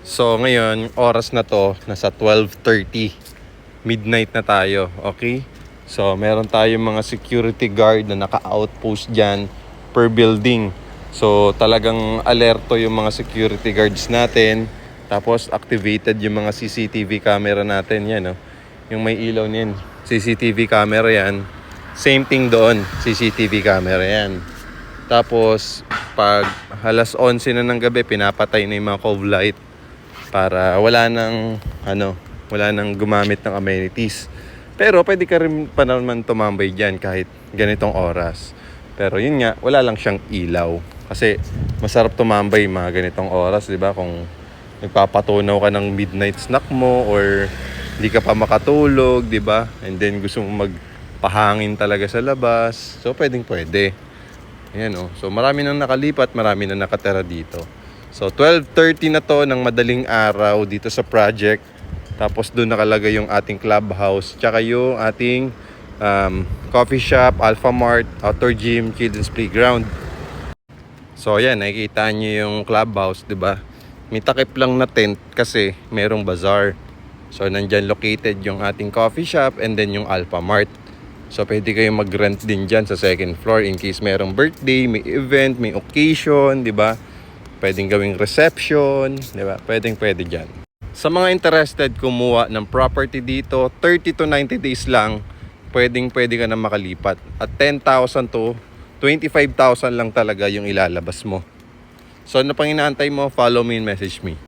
So ngayon, oras na to, nasa 12:30. Midnight na tayo, okay? So meron tayong mga security guard na naka-outpost dyan per building. So talagang alerto yung mga security guards natin. Tapos activated yung mga CCTV camera natin, yan no? Yung may ilaw niyan, CCTV camera yan. Same thing doon, CCTV camera yan. Tapos pag alas 11 na ng gabi, pinapatay na yung mga cove light para wala nang gumamit ng amenities. Pero pwede ka rin pa naman tumambay dyan kahit ganitong oras. Pero yun nga, wala lang siyang ilaw. Kasi masarap tumambay mga ganitong oras, di ba? Kung nagpapatunaw ka ng midnight snack mo or hindi ka pa makatulog, di ba? And then gusto mo magpahangin talaga sa labas. So pwede. Ayan oh. So marami nang nakalipat, marami nang nakatira dito. So 12:30 na to ng madaling araw dito sa project. Tapos doon nakalagay yung ating clubhouse, tsaka yung ating coffee shop, Alpha Mart, outdoor gym, children's playground. So ayan, nakikita nyo yung clubhouse, di ba? May takip lang na tent kasi merong bazaar. So nandyan located yung ating coffee shop and then yung Alpha Mart. So pwede kayong mag-rent din dyan sa second floor in case merong birthday, may event, may occasion, di ba? Pwedeng gawing reception, di ba? Pwede dyan. Sa mga interested kumuha ng property dito, 30 to 90 days lang, pwede ka na makalipat. At 10,000 to 25,000 lang talaga yung ilalabas mo. So ano pang inaantay mo? Follow me and message me.